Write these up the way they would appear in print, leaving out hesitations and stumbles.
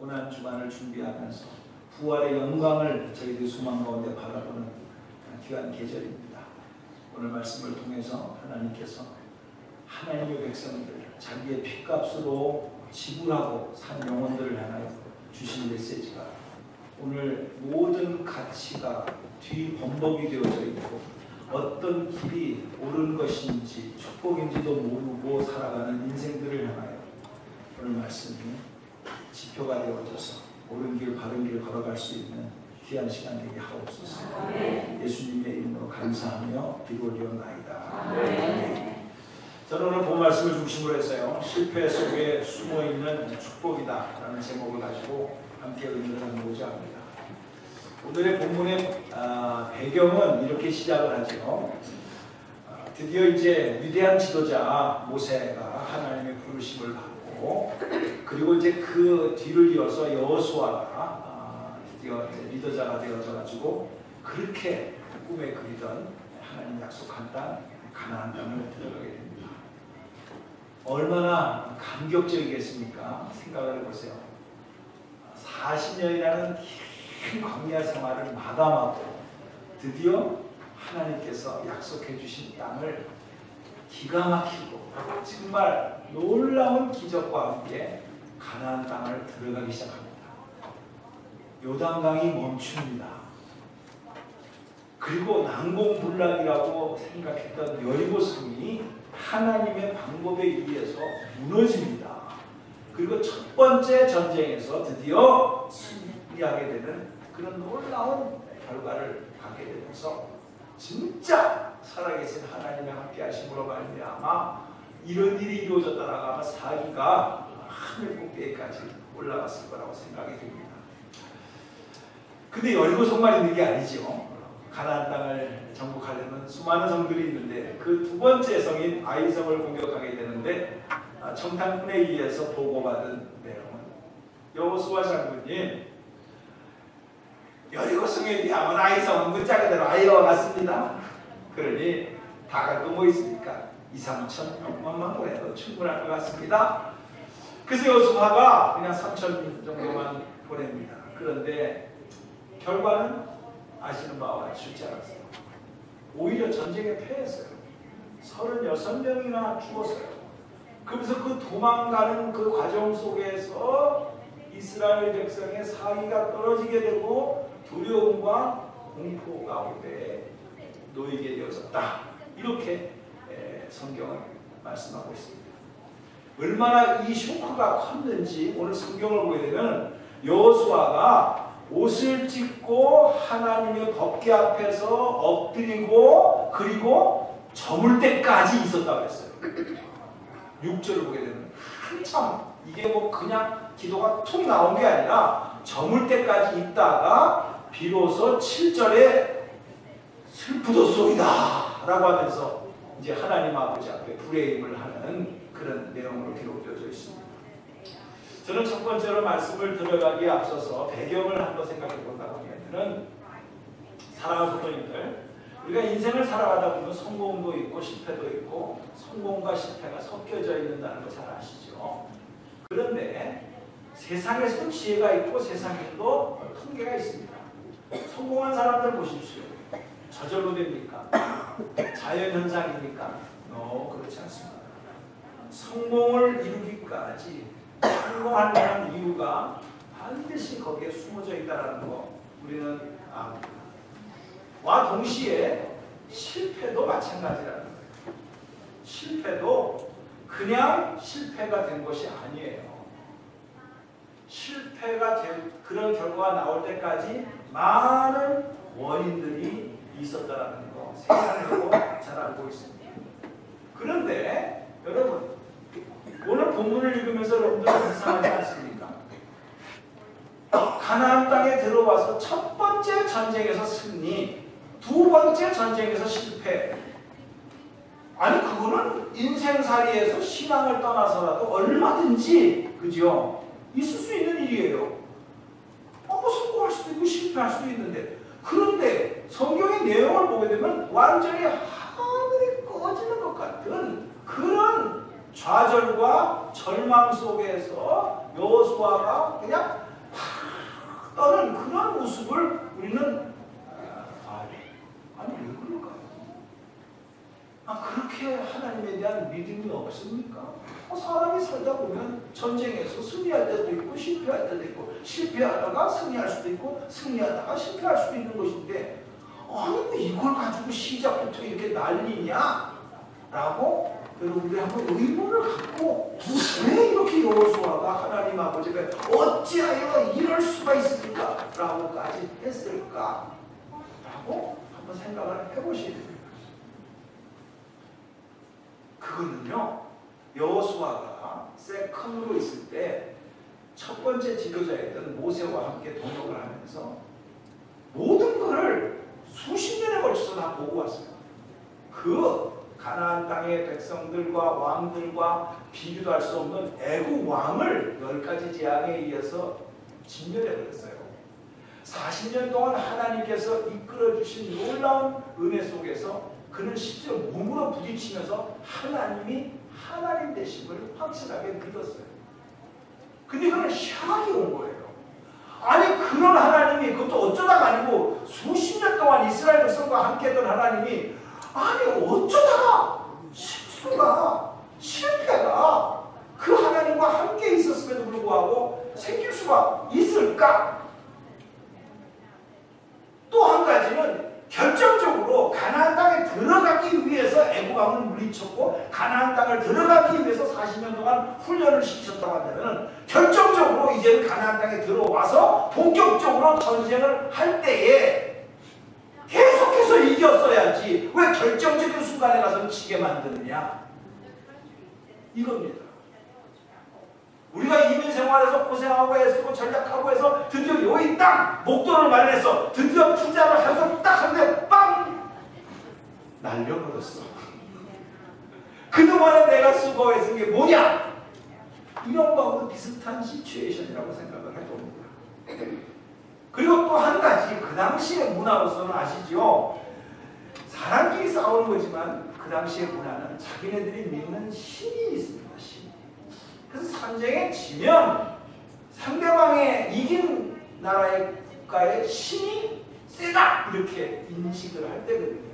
고난 주간을 준비하면서 부활의 영광을 저희들 소망 가운데 바라보는 귀한 계절입니다. 오늘 말씀을 통해서 하나님께서 하나님의 백성들 자기의 핏값으로 지불하고 산 영혼들을 향하여 주신 메시지가 오늘 모든 가치가 뒤범벅이 되어져 있고 어떤 길이 옳은 것인지 축복인지도 모르고 살아가는 인생들을 향하여 오늘 말씀이 지표가 되어져서 옳은 길 바른 길 걸어갈 수 있는 귀한 시간 되게 하옵소서. 예수님의 이름으로 감사하며 기도드리옵나이다. 저는 오늘 본 말씀을 중심으로 해서요, 실패 속에 숨어있는 축복이다 라는 제목을 가지고 함께 의미를 나누고자 합니다. 오늘의 본문의 배경은 이렇게 시작을 하죠. 드디어 이제 위대한 지도자 모세가 하나님의 부르심을 받고, 그리고 이제 그 뒤를 이어서 여호수아가 드디어 리더자가 되어져 가지고 그렇게 꿈에 그리던 하나님 약속한 땅 가나안 땅을 들어가게 됩니다. 얼마나 감격적이겠습니까? 생각을 해보세요. 40년이라는 긴 광야 생활을 마감하고 드디어 하나님께서 약속해 주신 땅을 기가 막히고 정말 놀라운 기적과 함께 가나안 땅을 들어가기 시작합니다. 요단강이 멈춥니다. 그리고 난공불락이라고 생각했던 여리고성이 하나님의 방법에 의해서 무너집니다. 그리고 첫 번째 전쟁에서 드디어 승리하게 되는 그런 놀라운 결과를 갖게 되면서 진짜 살아계신 하나님의 함께 하심으로 말미암아 이런 일이 이루어졌다라고 아마 사기가 하늘 꼭대기까지 올라갔을 거라고 생각이 됩니다. 근데 여리고성만 있는 게 아니죠. 가나안 땅을 정복하려면 수많은 성들이 있는데 그 두 번째 성인 아이성을 공격하게 되는데 청탄군에 의해서 보고받은 내용은 여호수아 장군님, 여리고성에 비하면 아이성은 문자 그대로 아이와 같습니다. 그러니 다 갈 거 뭐 있습니까? 2~3천 명만 보내도 충분할 것 같습니다. 그래서 여호수아가 그냥 3천 정도만 보냅니다. 그런데 결과는 아시는 바와 같이 쉽지 않았어요. 오히려 전쟁에 패했어요. 36명이나 죽었어요. 그래서 그 도망가는 그 과정 속에서 이스라엘 백성의 사기가 떨어지게 되고 두려움과 공포 가운데 놓이게 되어졌다. 이렇게 성경은 말씀하고 있습니다. 얼마나 이 쇼크가 컸는지 오늘 성경을 보게 되면 여호수아가 옷을 찢고 하나님의 법궤 앞에서 엎드리고 그리고 저물 때까지 있었다고 했어요. 6절을 보게 되면 한참 이게 뭐 그냥 기도가 툭 나온 게 아니라 저물 때까지 있다가 비로소 7절에 슬프도소이다 라고 하면서 이제 하나님 아버지 앞에 불의임을 하는 그런 내용으로 기록되어져 있습니다. 저는 첫 번째로 말씀을 들어가기에 앞서서 배경을 한번 생각해 본다고 하면은, 사랑하는 성도님들, 우리가 인생을 살아가다 보면 성공도 있고 실패도 있고 성공과 실패가 섞여져 있는다는 거 잘 아시죠? 그런데 세상에서 지혜가 있고 세상에도 통계가 있습니다. 성공한 사람들 보십시오. 저절로 됩니까? 자연현상입니까? 그렇지 않습니다. 성공을 이루기까지 성공하는 이유가 반드시 거기에 숨어져 있다는 거 우리는 압니다. 와 동시에 실패도 마찬가지라는 거예요. 실패도 그냥 실패가 된 것이 아니에요. 실패가 된 그런 결과가 나올 때까지 많은 원인들이 있었다는 거 세상으로 잘 알고 있습니다. 그런데 여러분, 오늘 본문을 읽으면서 여러분들은 이상하지 않습니까? 가나안 땅에 들어와서 첫 번째 전쟁에서 승리, 두 번째 전쟁에서 실패. 아니 그거는 인생살이에서 신앙을 떠나서라도 얼마든지 그죠? 있을 수 있는 일이에요. 뭐 성공할 수도 있고 실패할 수도 있는데, 그런데 성경의 내용을 보게 되면 완전히 하늘이 꺼지는 것 같은 그런 좌절과 절망 속에서 여호수아가 그냥 떠는 그런 모습을 우리는 아니 왜 그럴까요? 그렇게 하나님에 대한 믿음이 없습니까? 사람이 살다 보면 전쟁에서 승리할 때도 있고 실패할 때도 있고 실패하다가 승리할 수도 있고 승리하다가 실패할 수도 있는 것인데 왜 이걸 가지고 시작부터 이렇게 난리냐? 라고 여러분들이 한번 의문을 갖고 왜 이렇게 여호수아가 하나님 아버지가 어찌하여 이럴 수가 있습니까? 라고까지 했을까? 라고 한번 생각을 해보셔야 됩니다. 그거는요, 여호수아가 세컨으로 있을 때 첫 번째 지도자였던 모세와 함께 동역을 하면서 모든 것을 수십 년에 걸쳐서 다 보고 왔어요. 그 가나안 땅의 백성들과 왕들과 비교도 할 수 없는 애국 왕을 10가지 재앙에 의해서 진멸해 버렸어요. 40년 동안 하나님께서 이끌어 주신 놀라운 은혜 속에서 그는 실제로 몸으로 부딪히면서 하나님이 하나님 되심을 확실하게 믿었어요. 근데 그는 샥이 온 거예요. 아니 그런 하나님이, 그것도 어쩌다가 아니고 수십 년 동안 이스라엘 백성과 함께 했던 하나님이 어쩌다가 실패가 그 하나님과 함께 있었음에도 불구하고 생길 수가 있을까? 또 한 가지는 결정적으로 가나안 땅에 들어가기 위해서 애국 왕을 물리쳤고 가나안 땅을 들어가기 위해서 40년 동안 훈련을 시키셨다고 한다면 결정적으로 이제는 가나안 땅에 들어와서 본격적으로 전쟁을 할 때에 계속해서 이겼어야지 왜 결정적인 순간에 가서 지게 만드느냐, 이겁니다. 우리가 이민 생활에서 고생하고 애쓰고 전략하고 해서 드디어 여기 땅 목돈을 마련해서 드디어 투자를 해서 딱 하는데 빵! 날려버렸어. 그동안에 내가 수고했은 게 뭐냐? 이런 거하고 비슷한 시츄에이션이라고 생각을 해봅니다. 그리고 또 한 가지, 그 당시의 문화로서는 아시죠? 사람끼리 싸우는 거지만 그 당시의 문화는 자기네들이 믿는 신이 있습니다. 신. 그래서 전쟁에 지면 상대방의 이긴 나라의 국가의 신이 세다 이렇게 인식을 할 때거든요.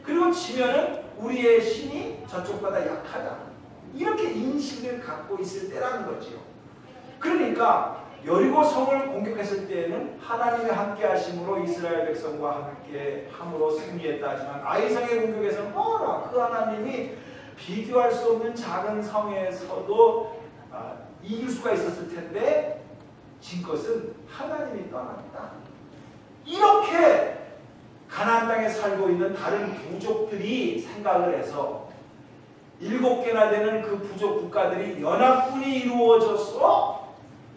그리고 지면은 우리의 신이 저쪽보다 약하다 이렇게 인식을 갖고 있을 때라는 거죠. 그러니까 여리고 성을 공격했을 때에는 하나님의 함께 하심으로 이스라엘 백성과 함께 함으로 승리했다 하지만 아이성의 공격에서는 그 하나님이 비교할 수 없는 작은 성에서도 이길 수가 있었을 텐데 진 것은 하나님이 떠났다. 이렇게 가나안 땅에 살고 있는 다른 부족들이 생각을 해서 7개나 되는 그 부족 국가들이 연합군이 이루어져서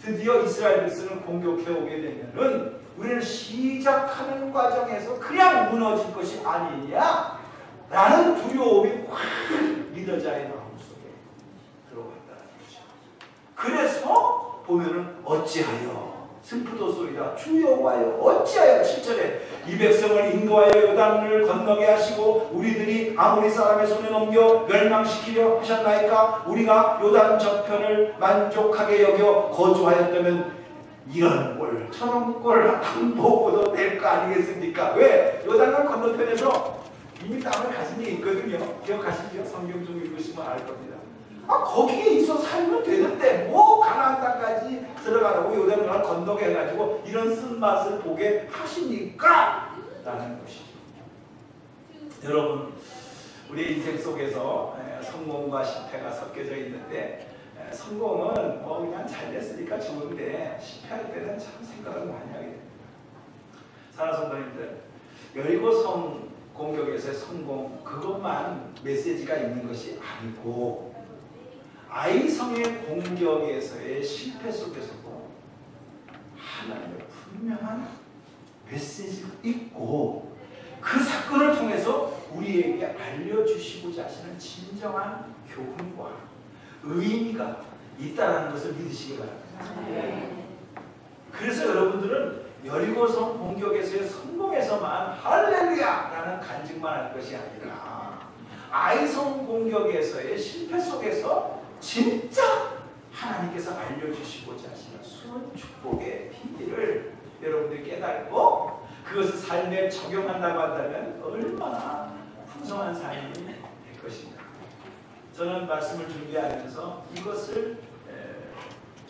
드디어 이스라엘 백성을 공격해 오게 되면은 우리는 시작하는 과정에서 그냥 무너질 것이 아니냐 라는 두려움이 확 리더자의 마음속에 들어간다는 거죠. 그래서 보면은 어찌하여 승프도소이다 주 여호와여 어찌하여 7절에 이 백성을 인도하여 요단을 건너게 하시고 우리들이 아모리 사람의 손에 넘겨 멸망시키려 하셨나이까? 우리가 요단 저편을 만족하게 여겨 거주하였다면 이런 꼴 저런 꼴 안 보고도 될 거 아니겠습니까? 왜? 요단강 건너편에서 이미 땅을 가진 게 있거든요. 기억하시죠? 성경 좀 읽으시면 알 겁니다. 거기에 있어 살면 되는데 뭐 가나안 땅까지 들어가라고 요단강을 건너게 해가지고 이런 쓴맛을 보게 하십니까? 라는 것이죠. 여러분, 우리의 인생 속에서 성공과 실패가 섞여져 있는데 성공은 뭐 그냥 잘 됐으니까 좋은데 실패할 때는 참 생각을 많이 하게 됩니다. 사랑하는 성도님들, 여리고 성 공격에서의 성공 그것만 메시지가 있는 것이 아니고 아이성의 공격에서의 실패 속에서도 하나님의 분명한 메시지가 있고 그 사건을 통해서 우리에게 알려주시고자 하시는 진정한 교훈과 의미가 있다는 것을 믿으시기 바랍니다. 그래서 여러분들은 여리고성 공격에서의 성공에서만 할렐루야라는 간증만 할 것이 아니라 아이성 공격에서의 실패 속에서 진짜 하나님께서 알려주시고자 하시는 수많은 축복의 비밀을 알고 그것을 삶에 적용한다고 한다면 얼마나 풍성한 삶이 될 것인가. 저는 말씀을 준비하면서 이것을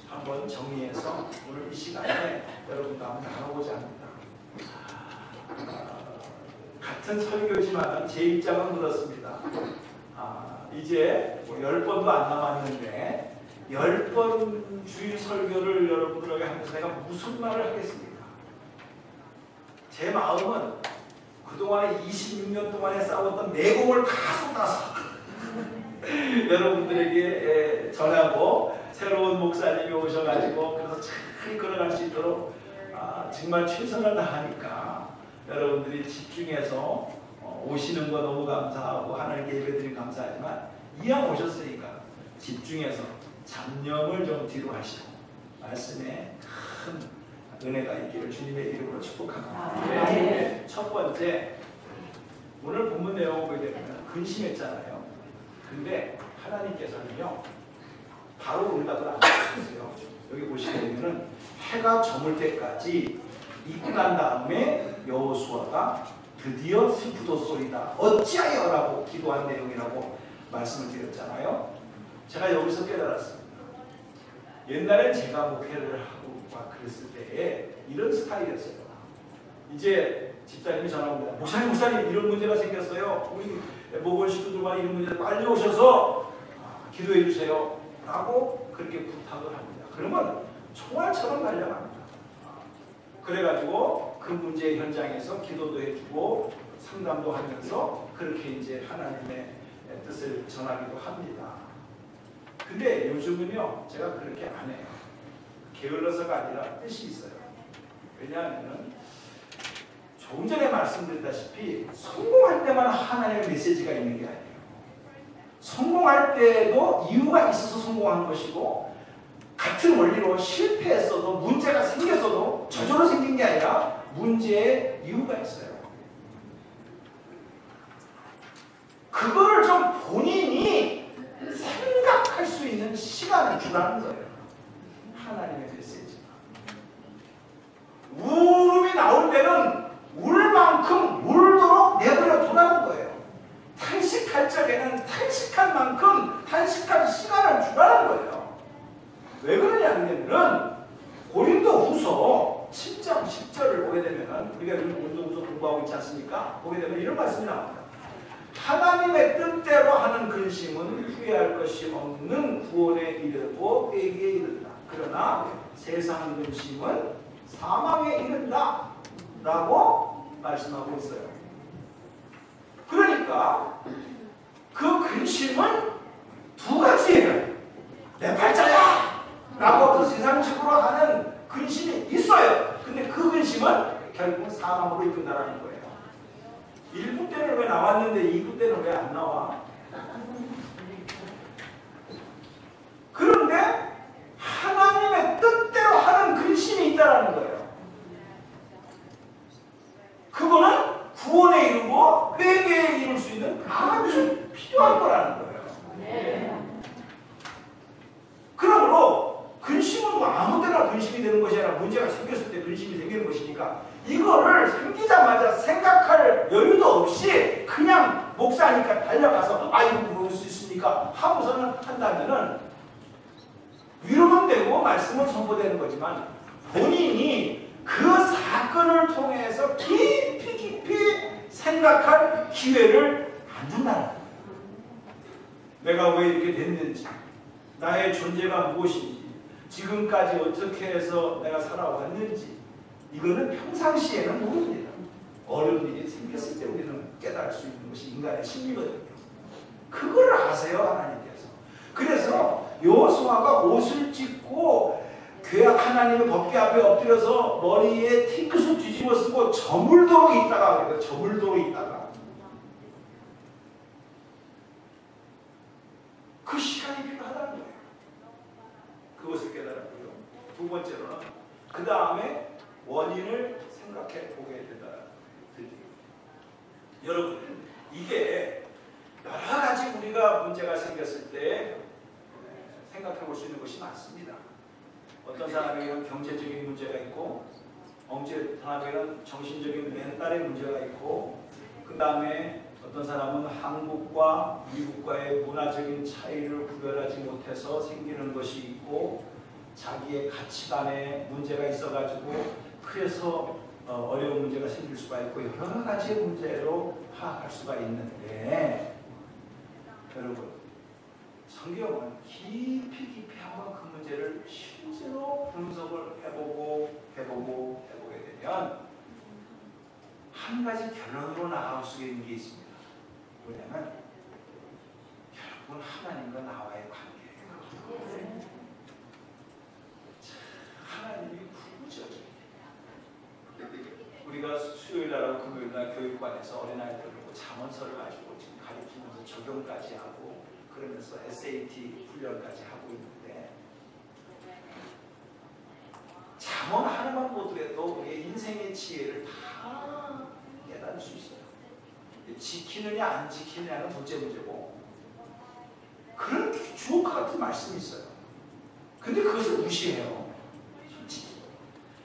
한번 정리해서 오늘 이 시간에 여러분과 한번 나눠보자 합니다. 같은 설교지만 제 입장은 그렇습니다. 이제 뭐 10번도 안 남았는데 10번 주일 설교를 여러분들에게 하면서 내가 무슨 말을 하겠습니까? 제 마음은 그동안에 26년 동안에 싸웠던 내공을 다 쏟아서 여러분들에게 전하고 새로운 목사님이 오셔가지고 그래서 잘 걸어갈 수 있도록 정말 최선을 다하니까 여러분들이 집중해서 오시는 거 너무 감사하고 하나님께 예배드리면 감사하지만 이왕 오셨으니까 집중해서 잡념을 좀 뒤로 하시고 말씀에 큰 은혜가 있기를 주님의 이름으로 축복합니다. 네. 첫 번째, 오늘 본문 내용을 보게 되면 근심했잖아요. 근데 하나님께서는요 바로 응답을 안 하셨어요. 여기 보시면은 해가 저물 때까지 있고 난 다음에 여호수아가 드디어 슬프도소이다 어찌하여라고 기도한 내용이라고 말씀을 드렸잖아요. 제가 여기서 깨달았습니다. 옛날엔 제가 목회를 하고 막 그랬을 때에 이런 스타일이었어요. 이제 집사님이 전화 옵니다. 목사님 이런 문제가 생겼어요. 우리 목원 식구들만 이런 문제 빨리 오셔서 기도해 주세요 라고 그렇게 부탁을 합니다. 그러면 총알처럼 달려갑니다. 그래가지고 그 문제 현장에서 기도도 해주고 상담도 하면서 그렇게 이제 하나님의 뜻을 전하기도 합니다. 근데 요즘은요 제가 그렇게 안 해요. 게을러서가 아니라 뜻이 있어요. 왜냐하면 조금 전에 말씀드렸다시피 성공할 때만 하나님의 메시지가 있는 게 아니에요. 성공할 때도 이유가 있어서 성공한 것이고 같은 원리로 실패했어도 문제가 생겼어도 저절로 생긴 게 아니라 문제에 이유가 있어요. 그거를 좀 본인이 생각할 수 있는 시간을 주라는 거예요. 하나님의 메시지가. 울음이 나올 때는 울 만큼 울도록 내버려 두라는 거예요. 탄식할 적에는 탄식한 만큼 탄식할 시간을 주라는 거예요. 왜 그러냐면은 고린도후서 7장 10절을 보게 되면은 우리가 요즘 고린도후서 공부하고 있지 않습니까? 보게 되면 이런 말씀이 나옵니다. 하나님의 뜻대로 하는 근심은 후회할 것이 없는 구원에 이르고 때기에 이른다. 그러나 세상 근심은 사망에 이른다 라고 말씀하고 있어요. 그러니까 그 근심은 두 가지예요. 내 팔자야! 라고 그 세상식으로 하는 근심이 있어요. 근데 그 근심은 결국은 사망으로 이끈다라는 거예요. 1부 때는 왜 나왔는데 2부 때는 왜 안 나와? 그런데 하나님의 뜻대로 하는 근심이 있다라는 거예요. 그거는 구원에 이르고 회개에 이룰 수 있는 아주 필요한 거라는 거예요. 그러므로 근심은 뭐 아무 때나 근심이 되는 것이 아니라 문제가 생겼을 때 근심이 생기는 것이니까 이거를 생기자마자 생각할 여유도 없이 그냥 목사니까 달려가서 이거 모를 수 있으니까 하고서는 한다면은 위로는 되고 말씀은 선포되는 거지만 본인이 그 사건을 통해서 깊이 생각할 기회를 안 준다는 거예요. 내가 왜 이렇게 됐는지, 나의 존재가 무엇인지, 지금까지 어떻게 해서 내가 살아왔는지 이거는 평상시에는 모릅니다. 어려운 일이 생겼을 때 우리는 깨달을 수 있는 것이 인간의 심리거든요. 그걸 아세요, 하나님께서. 그래서 여호수아가 옷을 찢고 하나님의 법궤 앞에 엎드려서 머리에 팅크스 뒤집어 쓰고 저물도록 있다가 그래요. 저물도록 있다가 그 시간이 필요하다는 거예요. 그것을 깨달았고요. 두 번째로는 그 다음에 원인을 생각해 보게 된다는 거예요. 여러분, 이게 여러 가지 우리가 문제가 생겼을 때 생각해 볼 수 있는 것이 많습니다. 어떤 사람에게는 경제적인 문제가 있고, 억제 탄압에는 정신적인 멘탈의 문제가 있고, 그 다음에 어떤 사람은 한국과 미국과의 문화적인 차이를 구별하지 못해서 생기는 것이 있고, 자기의 가치관에 문제가 있어가지고 그래서 어려운 문제가 생길 수가 있고, 여러 가지의 문제로 파악할 수가 있는데, 여러분 성경은 깊이 한번 그 문제를 실제로 분석을 해보게 되면 한 가지 결론으로 나올 수 있는 게 있습니다. 뭐냐면 결국은 하나님과 나와의 관계예요. 하나님이 구구절절. 우리가 수요일날 금요일날 교육관에서 어린아이들을 보고 잠언서를 가지고 지금 가르치면서 적용까지 하고 그러면서 SAT 훈련까지 하고 있는데, 잠언 하나만 보더라도 우리의 인생의 지혜를 다 깨달을 수 있어요. 지키느냐 안 지키느냐는 문제고, 그런 주옥 같은 말씀이 있어요. 근데 그것을 무시해요, 솔직히.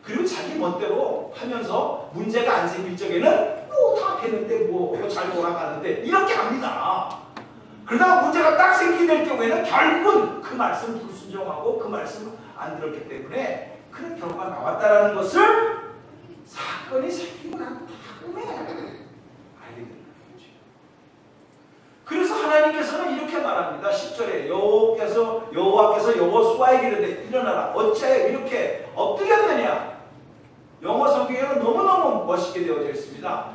그리고 자기 멋대로 하면서 문제가 안 생길 적에는 다 했는데 잘 돌아가는데 이렇게 합니다. 그러다가 문제가 딱 생기게 될 경우에는 결국은 그 말씀 불순종하고 그 말씀 안 들었기 때문에 그런 결과가 나왔다라는 것을 사건이 생기고 난 다음에 알게 되는 거죠. 그래서 하나님께서는 이렇게 말합니다. 10절에 여호와께서 여호수아에게 이르되 일어나라 어찌하여 이렇게 엎드렸느냐. 영어 성경에는 너무너무 멋있게 되어져 있습니다.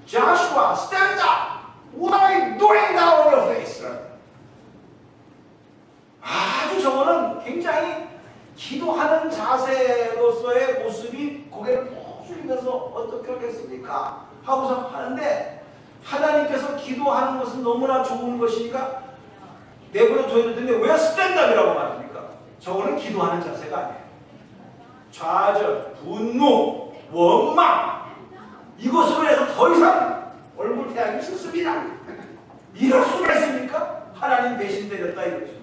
Joshua, stand up! What are you doing now on your face? 아주 저거는 굉장히 기도하는 자세로서의 모습이 고개를 푹 숙이면서 어떻게 하겠습니까? 하고서 하는데, 하나님께서 기도하는 것은 너무나 좋은 것이니까 내버려 둬야 되는데 왜 스탠드업이라고 말합니까? 저거는 기도하는 자세가 아니에요. 좌절, 분노, 원망, 이것으로 해서 더 이상 얼굴 대하기 싫습니다. 이럴 수가 있습니까? 하나님 배신되었다 이거죠.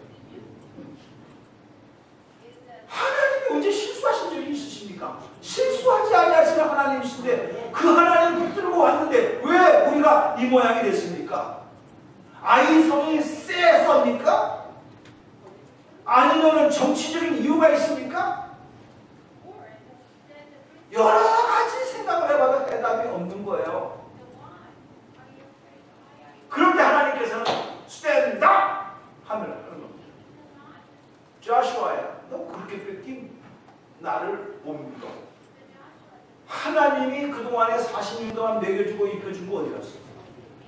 하나님이 언제 실수하신 적이 있으십니까? 실수하지 아니하시는 하나님이신데 그 하나님 붙들고 왔는데 왜 우리가 이 모양이 됐습니까? 아이성이 세서입니까? 아니면 정치적인 이유가 있습니까? 여러 가지 생각을 해봐도 대답이 없는 거예요. 그런데 하나님께서는 스탠드업 하면 하는 겁니다. 조슈아야, 너 그렇게 뺏긴 나를 못 믿어. 하나님이 그동안에 40년 동안 먹여주고 입혀준 거 어디 갔어?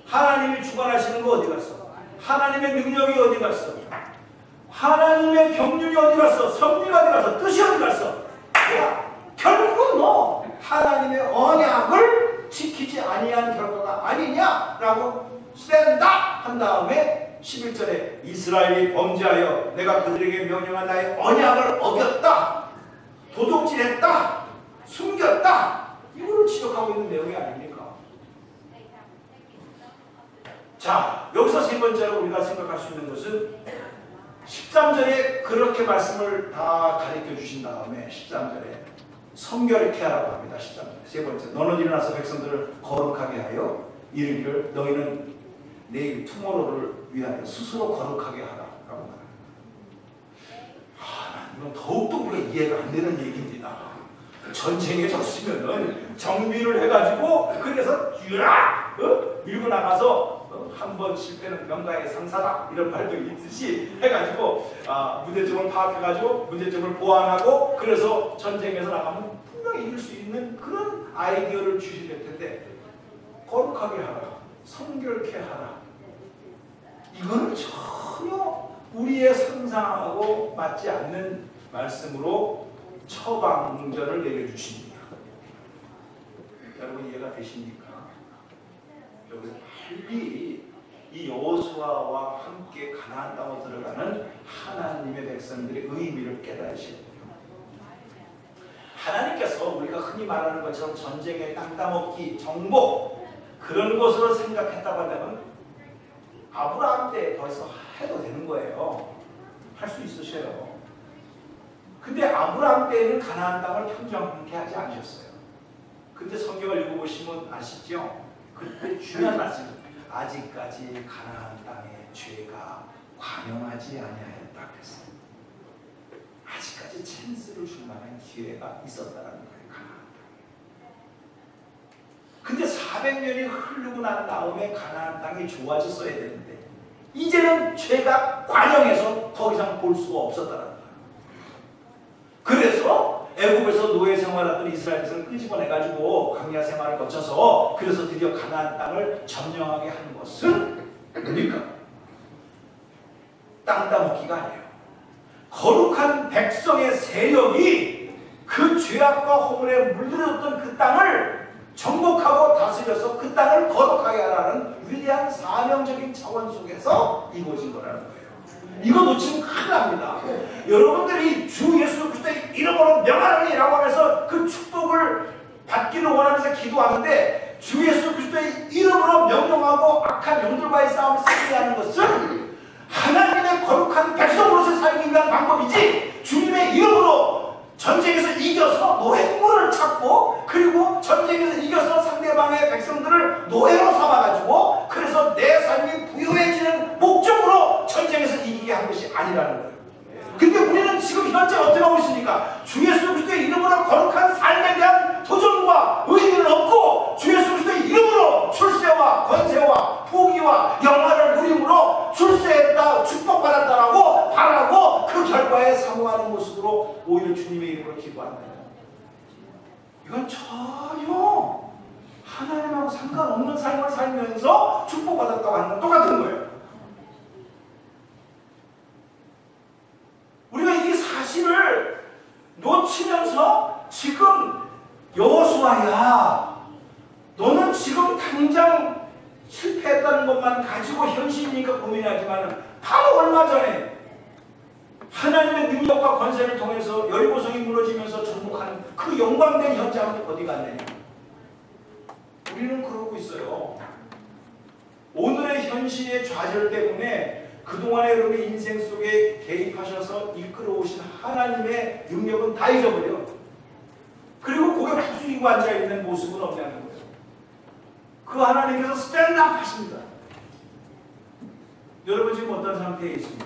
하나님이 주관하시는 거 어디 갔어? 하나님의 능력이 어디 갔어? 하나님의 경륜이 어디 갔어? 섭리가 어디 갔어? 뜻이 어디 갔어? 야, 결국은 너 하나님의 언약을 지키지 아니한 결과가 아니냐라고 스탠드업 한 다음에 11절에 이스라엘이 범죄하여 내가 그들에게 명령한 나의 언약을 어겼다, 도둑질했다, 숨겼다, 이거를 지적하고 있는 내용이 아닙니까? 자, 여기서 세 번째로 우리가 생각할 수 있는 것은 13절에 그렇게 말씀을 다 가르쳐 주신 다음에 13절에 성결케 하라고 합니다. 13절에 세 번째, 너는 일어나서 백성들을 거룩하게 하여 이르기를 너희는 내일 투모로를 위하여 스스로 거룩하게 하라 라고 말합니다. 이건 더욱더 우리가 이해가 안 되는 얘기입니다. 전쟁에 졌으면은 정비를 해가지고 그래서 쥐라 밀고 나가서 한 번 실패는 명가의 상사다 이런 말도 있듯이 해가지고 문제점을 파악해가지고 문제점을 보완하고 그래서 전쟁에서 나가면 분명히 이길 수 있는 그런 아이디어를 주실 텐데, 거룩하게 하라, 성결케 하라, 이거는 전혀 우리의 상상하고 맞지 않는 말씀으로 처방전을 내려주십니다. 여러분 이해가 되십니까? 여러분 빨리 이 여호수아와 함께 가나안 땅으로 들어가는 하나님의 백성들의 의미를 깨달으셔야 돼요. 하나님께서 우리가 흔히 말하는 것처럼 전쟁의 땅 따먹기, 정복 그런 것으로 생각했다고 한다면 아브라함 때 벌써 해도 되는 거예요. 할 수 있으셔요. 근데 아브라함 때에는 가나안 땅을 평정하게 하지 않으셨어요. 근데 성경을 읽어보시면 아시죠? 그때 중요한 말씀, 아직까지 가나안 땅에 죄가 관영하지 아니하였다 그랬어요. 아직까지 찬스를 줄 만한 기회가 있었다는 거예요. 가나안 땅에. 근데 400년이 흐르고 난 다음에 가나안 땅이 좋아졌어야 되는데 이제는 죄가 관영해서 더 이상 볼 수가 없었다는 거예요. 그래서 애굽에서 노예 생활하던 이스라엘 백성을 끄집어내가지고 광야 생활을 거쳐서 그래서 드디어 가나안 땅을 점령하게 한 것은 뭡니까? 땅 따먹기가 아니에요. 거룩한 백성의 세력이 그 죄악과 허물에 물들었던 그 땅을 정복하고 다스려서 그 땅을 거룩하게 하라는 위대한 사명적인 차원 속에서 이루어진 거라는 거예요. 이거 놓치면 큰일 납니다. 여러분들이 주 예수 그리스도의 이름으로 명하노니라고 하면서 그 축복을 받기를 원하면서 기도하는데 주 예수 그리스도의 이름으로 명령하고 악한 영들과의 싸움을 승리하는 것은 하나님의 거룩한 백성으로서 살기 위한 방법이지, 주님의 이름으로 전쟁에서 이겨서 노획물을 찾고 그리고 전쟁에서 이겨서 상대방의 백성들을 노예로 삼아가지고 그래서 내 삶이 부유해지는 목적으로 전쟁에서 이기게 한 것이 아니라는 거예요. 근데 우리는 지금 현재 어떻게 하고 있습니까? 주 예수 그리스도의 이름으로 거룩한 삶에 대한 도전과 의미를 얻고 주 예수 그리스도의 이름으로 출세와 권세와 포기와 영화를 누림으로 출세했다, 축복받았다라고 바라고 그 결과에 사모하는 모습으로 오히려 주님의 이름으로 기도한다. 이건 전혀 하나님하고 상관없는 삶을 살면서 축복받았다고 하는 건 똑같은 거예요. 우리가 이 사실을 놓치면서 지금 여호수아야, 너는 지금 당장 실패했다는 것만 가지고 현실이니까 고민하지만 바로 얼마 전에 하나님의 능력과 권세를 통해서 여리고성이 무너지면서 정복하는 그 영광된 현장은 어디 갔느냐? 우리는 그러고 있어요. 오늘의 현실의 좌절 때문에 그동안에 여러분의 인생 속에 개입하셔서 이끌어오신 하나님의 능력은 다 잊어버려. 그리고 고개 푹 숙이고 앉아있는 모습은 없냐는 거예요. 그 하나님께서 스탠드업 하십니다. 여러분 지금 어떤 상태에 있습니까?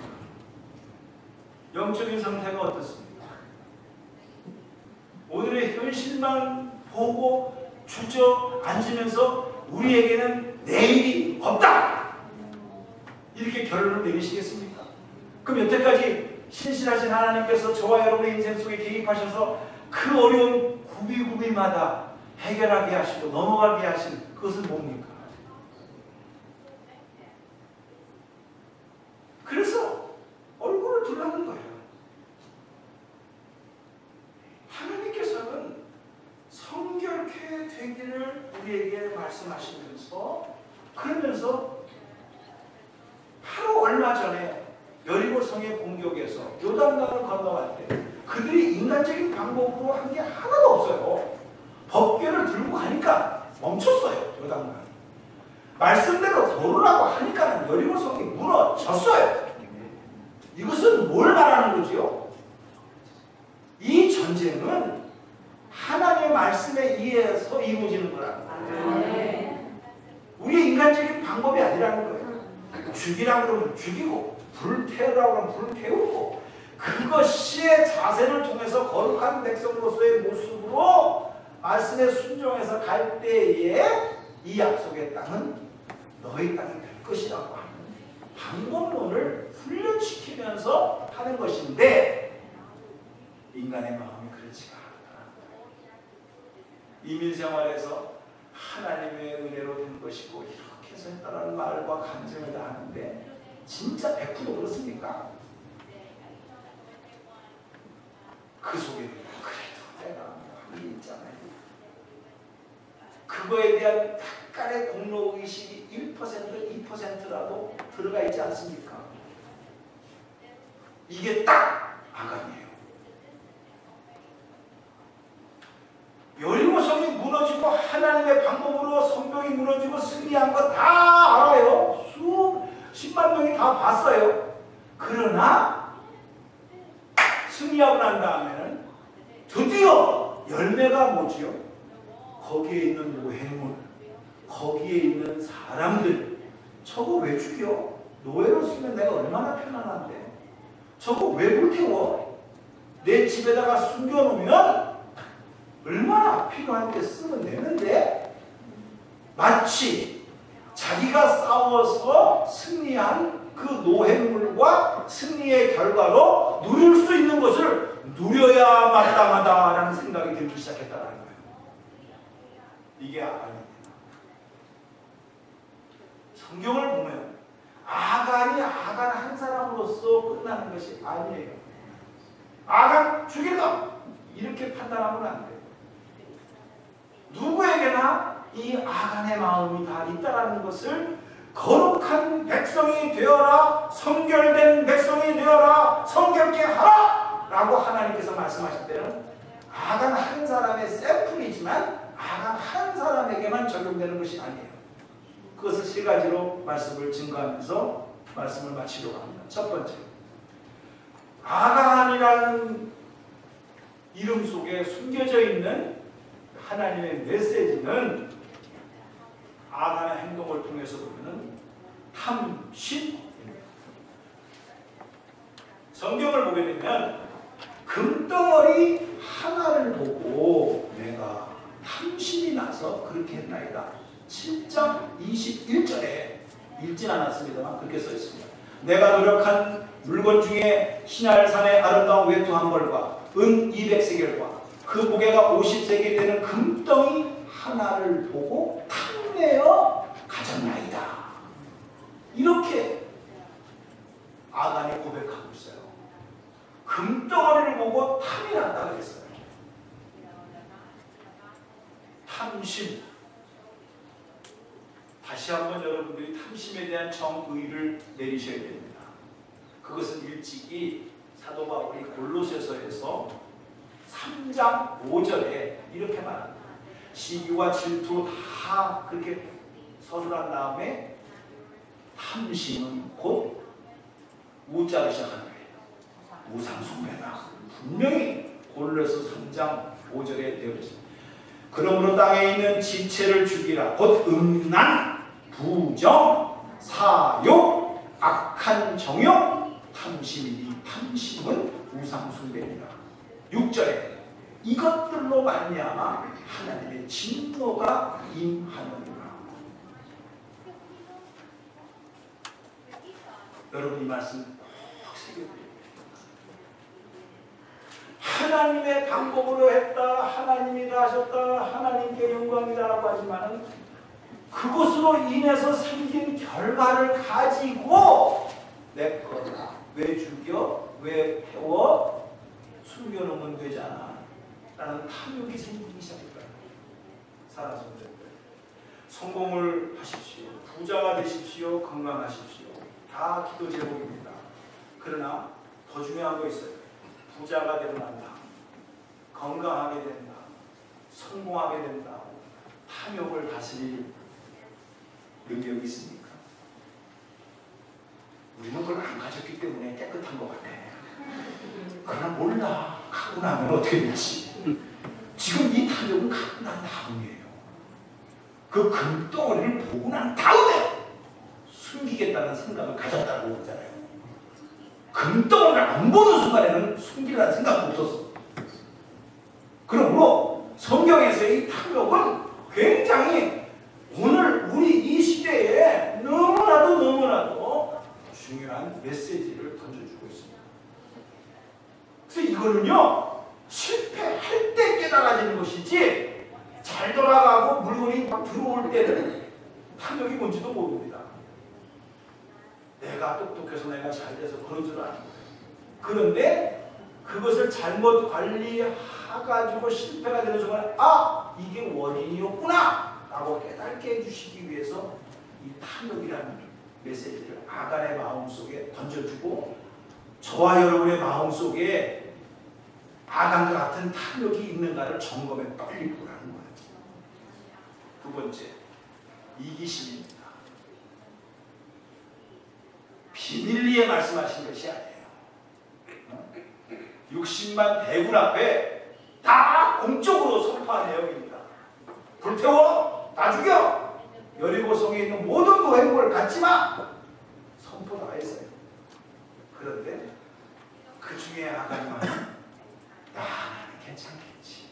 영적인 상태가 어떻습니까? 오늘의 현실만 보고 주저앉으면서 우리에게는 내일이 없다! 이렇게 결론을 내리시겠습니까? 그럼 여태까지 신실하신 하나님께서 저와 여러분의 인생 속에 개입하셔서 그 어려운 구비구비마다 해결하게 하시고 넘어가게 하신 그것은 뭡니까? 그래서 얼굴을 둘러는 거예요. 하나님께서는 성결케 되기를 우리에게 말씀하시면서 그러면서 바로 얼마 전에 여리고성의 공격에서 요단강을 건너갈 때 그들이 인간적인 방법으로 한 게 하나도 없어요. 법궤를 들고 가니까 멈췄어요. 요단강. 말씀대로 돌으라고 하니까 여리고성이 무너졌어요. 이것은 뭘 말하는 거지요? 이 전쟁은 하나님의 말씀에 의해서 이루어지는 거라는 거예요. 우리의 인간적인 방법이 아니라는 거예요. 죽이라고 그러면 죽이고 불태우라고 그러면 불태우고 그것이 자세를 통해서 거룩한 백성으로서의 모습으로 말씀에 순종해서 갈 때에 이 약속의 땅은 너희 땅이 될 것이라고 하는 방법론을 훈련시키면서 하는 것인데 인간의 마음이 그렇지가 않다. 이민생활에서 하나님의 은혜로 된 것이고 이렇게 해서 했다라는 말과 간증을 다 하는데 진짜 100% 그렇습니까? 그 속에 그래도 내가 하는 게 있잖아요. 그거에 대한 약간의 공로의식이 1%, 2%라도 들어가 있지 않습니까? 이게 딱 아간이에요. 여리고성이 무너지고 하나님의 방법으로 성벽이 무너지고 승리한 거 다 알아요. 수십만 명이 다 봤어요. 그러나 승리하고 난 다음에는 드디어 열매가 뭐지요? 거기에 있는 노획물, 거기에 있는 사람들, 저거 왜 죽여? 노예로 쓰면 내가 얼마나 편안한데. 저거 왜 불태워? 내 집에다가 숨겨놓으면 얼마나 필요한 데 쓰면 되는데. 마치 자기가 싸워서 승리한 그 노획물과 승리의 결과로 누릴 수 있는 것을 누려야 마땅하다라는 생각이 들기 시작했다는 거예요. 이게 아간입니다. 성경을 보면 아간이 아간 한 사람으로서 끝나는 것이 아니에요. 아간 죽일라! 이렇게 판단하면 안 돼요. 누구에게나 이 아간의 마음이 다 있다라는 것을 거룩한 백성이 되어라, 성결된 백성이 되어라, 성결케 하라! 라고 하나님께서 말씀하실 때는 아간 한 사람의 샘플이지만 아간 한 사람에게만 적용되는 것이 아니에요. 그것을 세 가지로 말씀을 증거하면서 말씀을 마치려고 합니다. 첫 번째, 아간이라는 이름 속에 숨겨져 있는 하나님의 메시지는 아간의 행동을 통해서 보면 탐심입니다. 성경을 보게 되면 금덩어리 하나를 보고 내가 탐심이 나서 그렇게 했나이다. 7장 21절에 읽진 않았습니다만 그렇게 써 있습니다. 내가 노력한 물건 중에 신할산의 아름다운 외투 한 벌과 은 200세겔과 그 무게가 50세겔이 되는 금덩이 하나를 보고 탐내어 가졌나이다. 이렇게 아간이 고백하고 있어요. 금덩어리를 보고 탐이 났다 그랬어요. 탐심. 다시 한번 여러분들이 탐심에 대한 정의를 내리셔야 됩니다. 그것은 일찍이 사도 바울이 골로새서에서 3장 5절에 이렇게 말합니다. 시기와 질투 다 그렇게 서술한 다음에 탐심은 곧 우자로 시작하는 거예요. 우상숭배다. 분명히 골로새 3장 5절에 되어 있습니다. 그러므로 땅에 있는 지체를 죽이라. 곧 음란, 부정, 사욕, 악한 정욕, 탐심이니 탐심은 우상숭배니라. 6절에 이것들로 말미암아 하나님의 진노가 임하느니라. 여러분 이 말씀 꼭 새겨드립니다. 하나님의 방법으로 했다, 하나님이 다 하셨다, 하나님께 영광이다라고 하지만은 그것으로 인해서 생긴 결과를 가지고 내 거다, 왜 죽여, 왜 태워, 숨겨놓으면 되잖아 라는 탐욕이 생기기 시작했다. 살아서 성공을 하십시오, 부자가 되십시오, 건강하십시오, 다 기도 제목입니다. 그러나 더 중요한 거 있어요. 부자가 되고 난다, 건강하게 된다, 성공하게 된다, 탐욕을 다스릴 능력이 있습니까? 우리는 그걸 안 가졌기 때문에 깨끗한 것 같아. 그러나 몰라, 갖고 나면 어떻게 될지. 지금 이 탐욕은 갖고 난 다음이에요. 그 금덩어리를 보고 난 다음에 숨기겠다는 생각을 가졌다고 그러잖아요. 금덩어리를 안 보는 순간에는 숨기라는 생각도 없었어. 그러므로 성경에서의 이 탐욕은 굉장히 오늘 우리 이 시대에 너무나도 중요한 메시지를 던져주고 있습니다. 그래서 이거는요, 실패할 때 깨달아지는 것이지 잘 돌아가고 물건이 막 들어올 때는 탐욕이 뭔지도 모릅니다. 내가 똑똑해서 내가 잘 돼서 그런 줄 아는 거예요. 그런데 그것을 잘못 관리해가지고 실패가 되는 순간, 아! 이게 원인이었구나! 라고 깨닫게 해주시기 위해서 이 탐욕이라는 메시지를 아간의 마음속에 던져주고 저와 여러분의 마음속에 아간과 같은 탐욕이 있는가를 점검해 빨리 보라는 거예요. 두 번째, 이기심입니다. 비밀리에 말씀하신 것이 아니에요. 60만 대군 앞에 다 공적으로 선포한 내용입니다. 불태워! 다 죽여! 여리고성에 있는 모든 노획물을 갖지 마! 선포 다 했어요. 그런데 그 중에 아간만 나는 괜찮겠지.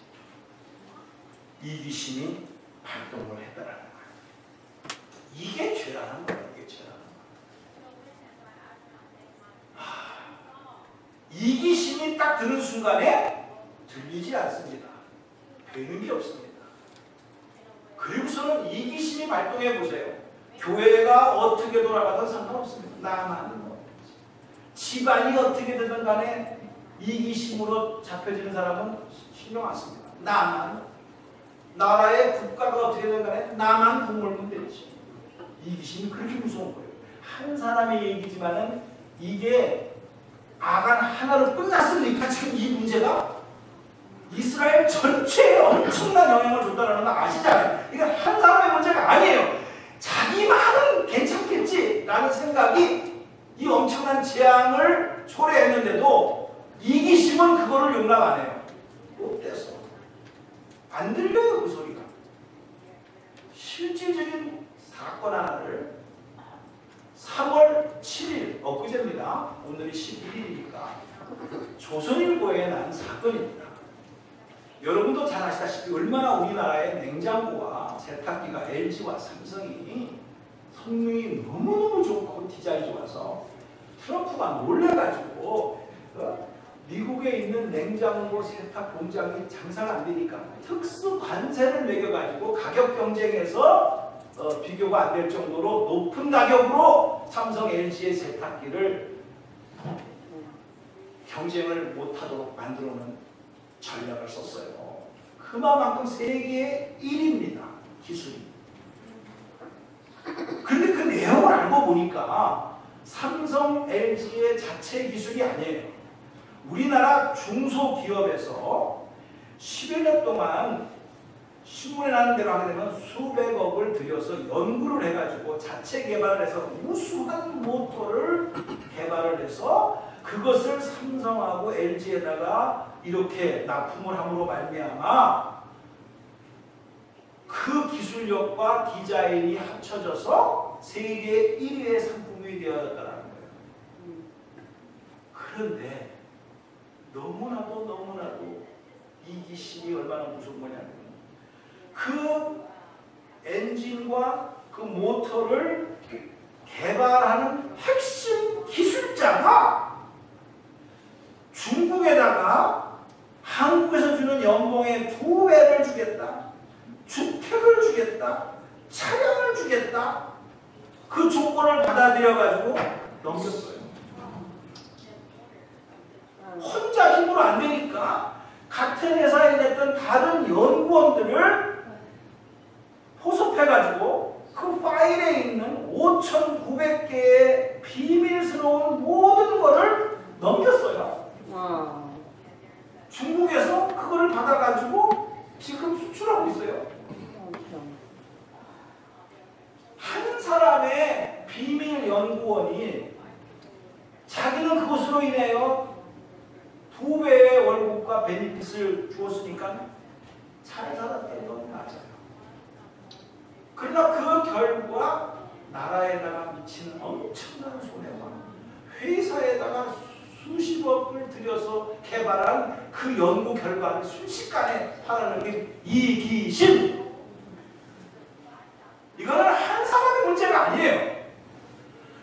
이기심이 발동을 했다라는 거예요. 이게 죄라는 거예요. 이게 죄라는 거예요. 이기심이 딱 드는 순간에 들리지 않습니다. 되는 게 없습니다. 그리고서는 이기심이 발동해 보세요. 교회가 어떻게 돌아가든 상관없습니다. 나만 뭐. 집안이 어떻게 되든 간에 이기심으로 잡혀지는 사람은 신경 안 씁니다. 나만. 나라의 국가가 어떻게 되든 간에 나만 국물면 되지. 이기심이 그렇게 무서운 거예요. 한 사람이 얘기지만은 이게 아간 하나로 끝났습니까? 지금 이 문제가 이스라엘 전체에 엄청난 영향을 줬다는 건 아시잖아요. 이건 한 사람의 문제가 아니에요. 자기만은 괜찮겠지라는 생각이 이 엄청난 재앙을 초래했는데도 이기심은 그거를 용납 안 해요. 어때서? 안 들려요, 그 소리가. 실질적인 사건 하나를 3월 7일, 엊그제입니다. 오늘이 11일이니까 조선일보에 난 사건입니다. 여러분도 잘 아시다시피 얼마나 우리나라의 냉장고와 세탁기가 LG와 삼성이 성능이 너무너무 좋고 디자인이 좋아서 트럼프가 놀래가지고 미국에 있는 냉장고 세탁 공장이 장사가 안 되니까 특수 관세를 매겨가지고 가격 경쟁에서 비교가 안 될 정도로 높은 가격으로 삼성 LG의 세탁기를 경쟁을 못하도록 만들어놓은 전략을 썼어요. 그만큼 세계 1위입니다. 기술이. 그런데 그 내용을 알고 보니까 삼성, LG의 자체 기술이 아니에요. 우리나라 중소기업에서 10여 년 동안 신문에 나는 대로 하게 되면 수백억을 들여서 연구를 해가지고 자체 개발을 해서 우수한 모터를 개발을 해서 그것을 삼성하고 LG에다가 이렇게 납품을 함으로 말미암아 그 기술력과 디자인이 합쳐져서 세계 1위의 상품이 되었다는 거예요. 그런데 너무나도 이기심이 얼마나 무서운 거냐면 그 엔진과 그 모터를 개발하는 핵심 기술자가 중국에다가 한국에서 주는 연봉의 2배를 주겠다. 주택을 주겠다. 차량을 주겠다. 그 조건을 받아들여가지고 넘겼어요. 혼자 힘으로 안 되니까 같은 회사에 냈던 다른 연구원들을 포섭해가지고 그 파일에 있는 5,900개의 비밀스러운 모든 거를 넘겼어요. 중국에서 그거를 받아가지고 지금 수출하고 있어요. 한 사람의 비밀 연구원이 자기는 그것으로 인해요 2배의 월급과 베니핏을 주었으니까 잘 살았다는 건 맞아요. 그러나 그 결과 나라에다가 미치는 엄청난 손해와 회사에다가 수십억을 들여서 개발한 그 연구 결과를 순식간에 팔아넘긴 이기심. 이거는 한 사람의 문제가 아니에요.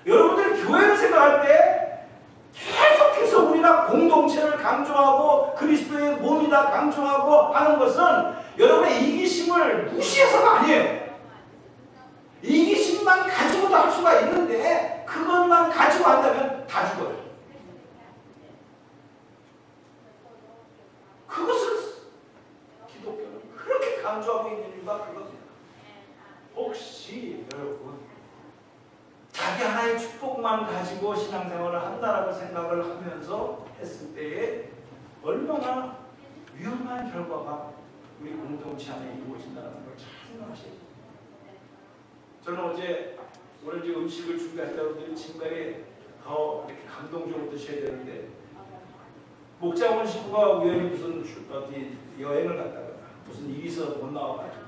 여러분들이 교회를 생각할 때 계속해서 우리가 공동체를 강조하고 그리스도의 몸이다 강조하고 하는 것은 여러분의 이기심을 무시해서가 아니에요. 이기심만 가지고도 할 수가 있는데 그것만 가지고 한다면 다 죽어요. 그것을 기독교는 그렇게 강조하고 있는 이유가 그겁니다. 혹시 여러분 자기 하나의 축복만 가지고 신앙생활을 한다라고 생각을 하면서 했을 때에 얼마나 위험한 결과가 우리 공동체 안에 이루어진다는 걸 잘 생각하셔야 돼요. 저는 어제 오늘 이제 음식을 준비할 때 여러분들이 진간에 더 이렇게 감동적으로 드셔야 되는데 목장원 식구가 우연히 무슨 어디 여행을 갔다가 무슨 일이 있어서 못 나와가지고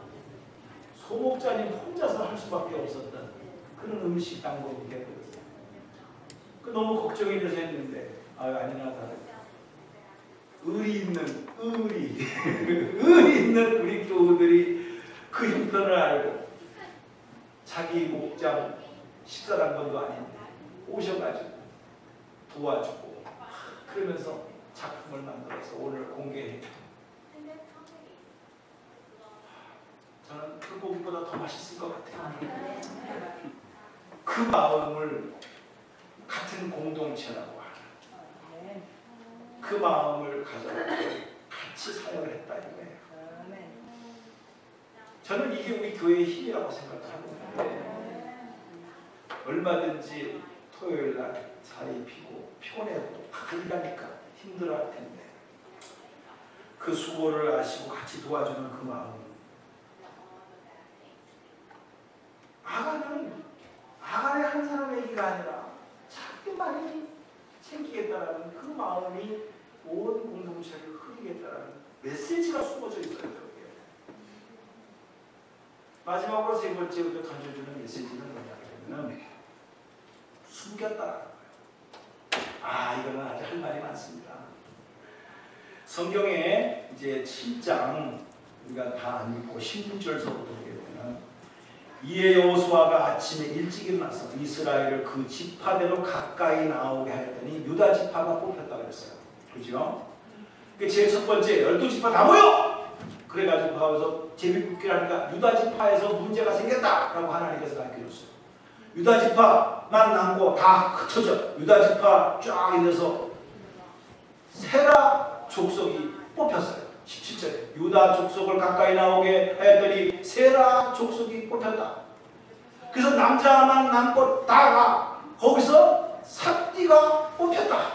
소목자님 혼자서 할 수밖에 없었던 그런 음식 당국이 되어버렸어요. 그 너무 걱정이 돼서 했는데 아니나 다를까 의리 있는 우리 교우들이 그 형편을 알고 자기 목장 식사당번도 아닌데 오셔가지고 도와주고 그러면서 작품을 만들어서 오늘 공개했죠. 저는 그 고기보다 더 맛있을 것 같아요. 그 마음을 같은 공동체라고 하는 그 마음을 가져 같이 사역을 했다 이거예요. 저는 이게 우리 교회의 힘이라고 생각하는데 얼마든지 토요일 날 자리 피고 피곤해도 일하니까 힘들어할 텐데 그 수고를 아시고 같이 도와주는 그 마음. 아간의 한 사람의 얘기가 아니라 자기 많이 챙기겠다라는 그 마음이 온 공동체를 흐리겠다라는 메시지가 숨어져 있어요. 여기에. 마지막으로 세 번째 우리가 던져주는 메시지는 뭐냐면 숨겼다라는 거예요. 이거는 아주 할 말이 많습니다. 성경에 이제 7장 우리가 다 안 읽고 16절서부터 보게 되면 이에 여호수아가 아침에 일찍 일어나서 이스라엘을 그 지파대로 가까이 나오게 하였더니 유다 지파가 뽑혔다고 그랬어요. 그죠? 그 제일 첫 번째 12지파 다 모여! 그래가지고 가서 제비뽑기를 하니까 유다 지파에서 문제가 생겼다라고 하나님께서 밝혀줬어요. 유다 지파만 남고 다 흩어져. 유다 지파 쫙 있어서 세라 족속이 뽑혔어요. 17절에 유다 족속을 가까이 나오게 하였더니 세라 족속이 뽑혔다. 그래서 남자만 남고 다가 거기서 삽디가 뽑혔다.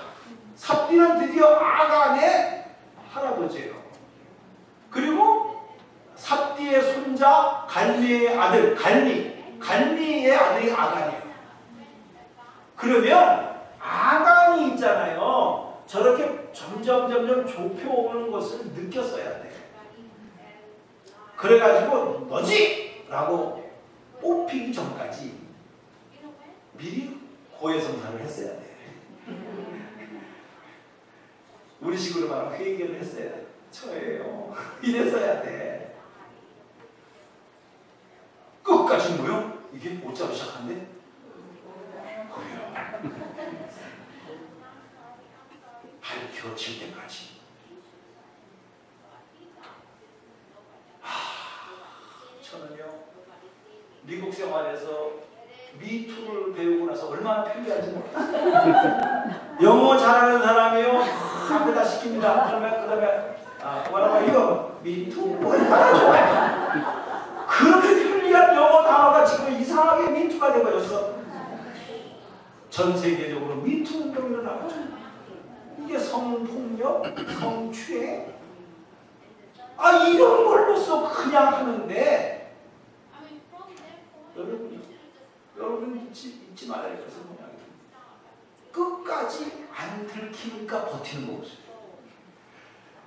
삽디는 드디어 아간의 할아버지예요. 그리고 삽디의 손자 갈미의 아들 갈미의 아들이 아간이에요. 그러면 아간이 있잖아요. 저렇게 점점 좁혀오는 것을 느꼈어야 돼. 그래가지고 너지! 라고 뽑히기 전까지 미리 고해성사를 했어야 돼. 우리 식으로 말하면 회개를 했어야 돼. 저예요. 이랬어야 돼. 끝까지 뭐요? 이게 못자로 시작한대? 그래요. 밝혀질 때까지. 저는요 미국 생활에서 미투를 배우고 나서 얼마나 편리한지 몰랐어요. 영어 잘하는 사람이요 앞에다 시킵니다. 그다음에 뭐라고 이거 미투 얼마나 좋아요. 그렇게 편리한 영어 단어가 지금 이상하게 미투가 되어버렸어. 전 세계적으로 미투 운동이 일어나죠. 이게 성폭력, 성추행, 이런 걸로써 그냥 하는데 여러분 잊지 말아야 될 것은 뭐냐? 끝까지 안 들키니까 버티는 거 없어요.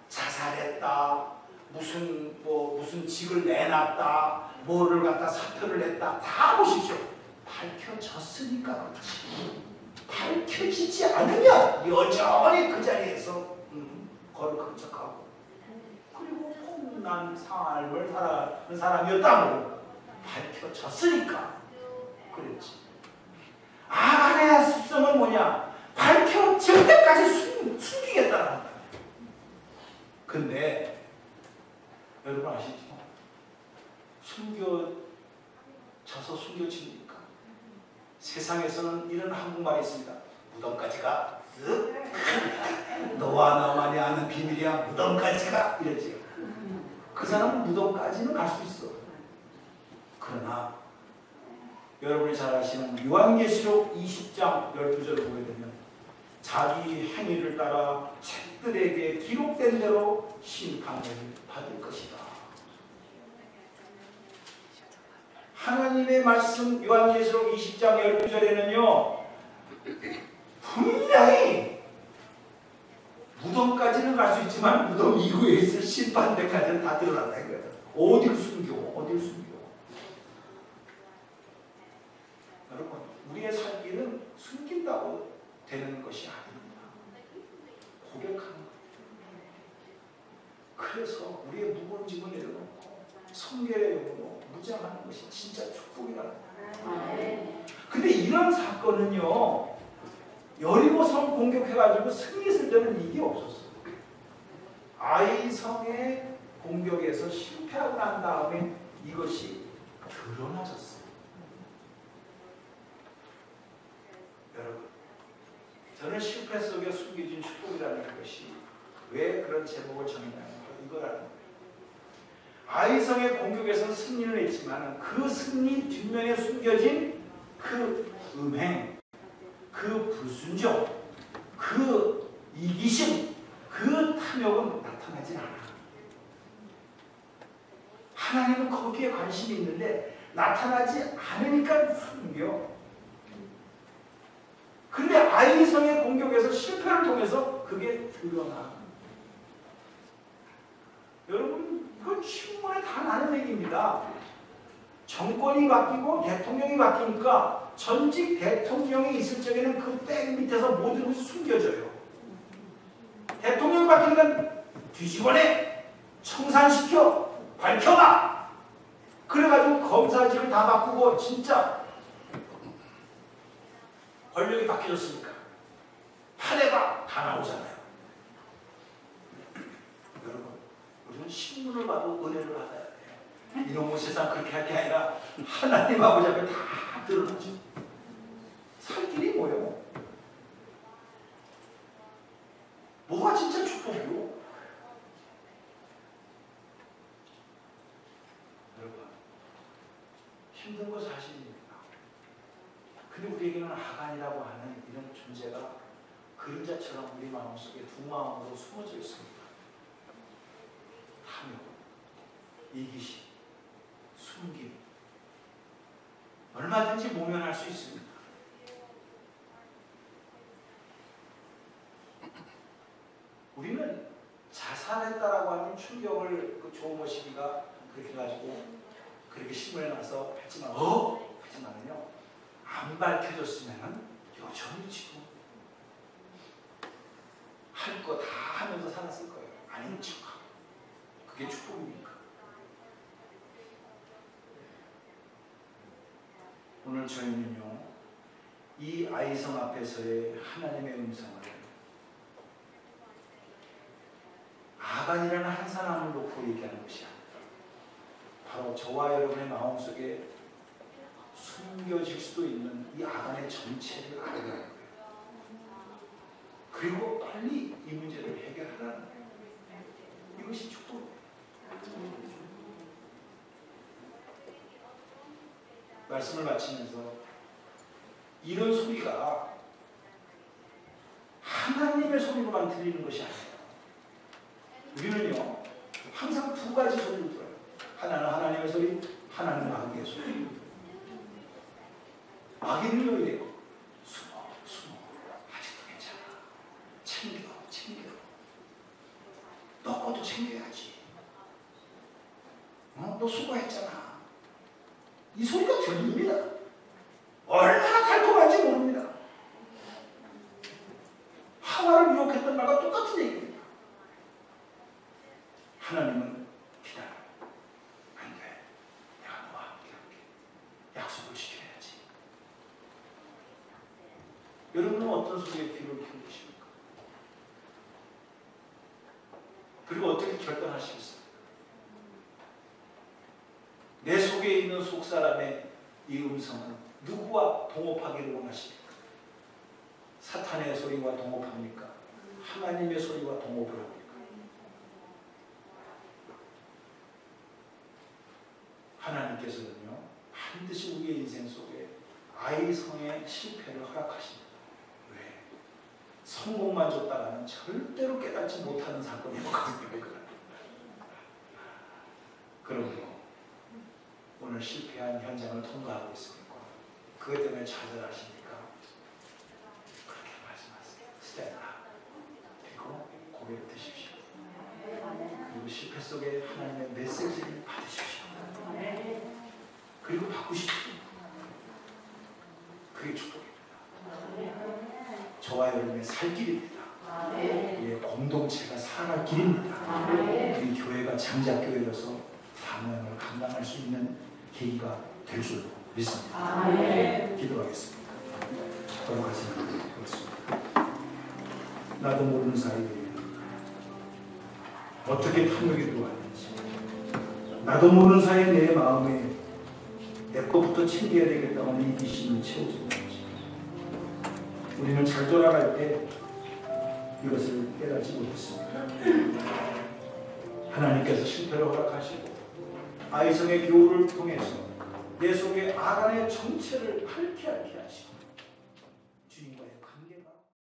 자살했다, 무슨 직을 내놨다, 뭐를 갖다 사표를 냈다, 다 보십시오. 밝혀졌으니까 그렇지. 밝혀지지 않으면 여전히 그 자리에서 거룩한 척하고 그리고 폼난 삶을 살아가는 사람이었다고 밝혀졌으니까 그랬지. 아간의 습성은 뭐냐? 밝혀질 때까지 숨기겠다는 거야. 근데 여러분 아시죠? 숨겨져서 숨겨집니까? 세상에서는 이런 한국말이 있습니다. 무덤까지 가. 너와 나만이 아는 비밀이야. 무덤까지 가. 이러지요. 그 사람은 무덤까지는 갈 수 있어. 그러나 여러분이 잘 아시는 요한계시록 20장 12절을 보게 되면 자기 행위를 따라 책들에게 기록된 대로 심판을 받을 것이다. 하나님의 말씀 요한계시록 20장 12절에는요 분명히 무덤까지는 갈 수 있지만 무덤 이후에 있을 심판대까지는 다 드러난다 이거예요. 어딜 숨겨? 성결의 영으로 무장하는 것이 진짜 축복이라는 거예요. 근데 이런 사건은요, 여리고성 공격해가지고 승리했을 때는 이게 없었어요. 아이성의 공격에서 실패하고 난 다음에 이것이 드러나졌어요. 여러분, 저는 실패 속에 숨겨진 축복이라는 것이 왜 그런 제목을 정했냐면 이거라는 거예요. 아이성의 공격에서 승리를 했지만 그 승리 뒷면에 숨겨진 그 음행, 그 불순종, 그 이기심, 그 탐욕은 나타나지 않아. 하나님은 거기에 관심이 있는데 나타나지 않으니까 숨겨. 근데 아이성의 공격에서 실패를 통해서 그게 드러나. 여러분, 그건 신문에 다 나는 얘기입니다. 정권이 바뀌고 대통령이 바뀌니까 전직 대통령이 있을 적에는 그 백 밑에서 모든 것이 숨겨져요. 대통령이 바뀌니까 뒤집어내, 청산시켜, 밝혀봐. 그래가지고 검사직을 다 바꾸고 진짜 권력이 바뀌었으니까 파내봐 다 나오잖아요. 여러분, 우리는 신문을 봐도 은혜를 받아야 돼요. 이놈의 세상 그렇게 할 게 아니라 하나님 아버지 앞에 다 드러나죠. 살 길이 뭐예요? 뭐가 진짜 축복이요? 여러분, 힘든 거 사실입니다. 근데 우리에게는 하간이라고 하는 이런 존재가 그림자처럼 우리 마음속에 두 마음으로 숨어져 있습니다. 탐욕, 이기심, 숨김, 얼마든지 모면할 수 있습니다. 우리는 자살했다라고 하는 충격을 그 조모 시기가 그렇게 가지고 그렇게 신문에 나서 했지만 하지만은요, 안 밝혀졌으면은 여전히 지금 할 거 다 하면서 살았을 거예요. 아닌 척하고. 그게 축복입니까? 오늘 저희는요, 이 아이성 앞에서의 하나님의 음성을 아간이라는 한 사람을 놓고 얘기하는 것이 아니라 바로 저와 여러분의 마음속에 숨겨질 수도 있는 이 아간의 정체를 알아가는 거예요. 그리고 빨리 이 문제를 해결하라는 거예요. 이것이 축복이에요. 말씀을 마치면서 이런 소리가 하나님의 소리로만 들리는 것이 아니에요. 우리는요, 항상 두 가지 소리를 들어요. 하나는 하나님의 소리, 하나는 마귀의 소리. 마귀는요, 이래요. 숨어, 아직도 괜찮아. 챙겨. 너 것도 챙겨야지. 너 수고했잖아. 이 소리가 들립니다. 얼마나 달콤한지 모릅니다. 하와를 유혹했던 말과 똑같은 얘기입니다. 하나님은 기다려. 안 돼. 내가 너와 함께 할게. 약속을 지켜야지. 여러분은 어떤 소리에 귀를 기울이십니까? 그리고 어떻게 결단하시겠습니까? 내 속에 있는 속사람의 이 음성은 누구와 동업하기를 원하십니까? 사탄의 소리와 동업합니까? 하나님의 소리와 동업을 합니까? 하나님께서는요, 반드시 우리의 인생 속에 아이성의 실패를 허락하십니다. 왜? 성공만 줬다가는 절대로 깨닫지 못하는 사건이 있거든요. 그럼요, 오늘 실패한 현장을 통과하고 있습니까? 그것 때문에 좌절하십니까? 그렇게 말씀하세요. 스탠다. 그리고 고개를 드십시오. 그리고 실패 속에 하나님의 메시지를 받으십시오. 그리고 바꾸십시오. 그게 축복입니다. 저와 여러분의 살 길입니다. 우리의 공동체가 살아갈 길입니다. 우리 교회가 장작교회로서 사명을 감당합니다. 수 있는 계기가 될 줄 믿습니다. 아멘. 기도하겠습니다. 거룩하신 그렇습니다. 나도 모르는 사이에 어떻게 탐욕이 들어왔는지, 나도 모르는 사이에 내 마음에 내 것부터 챙겨야 되겠다는 이기심을 채워주는지, 우리는 잘 돌아갈 때 이것을 깨닫지 못했습니다. 하나님께서 실패를 허락하시고 아이성의 교훈을 통해서 내 속에 아간의 정체를 밝게 하시고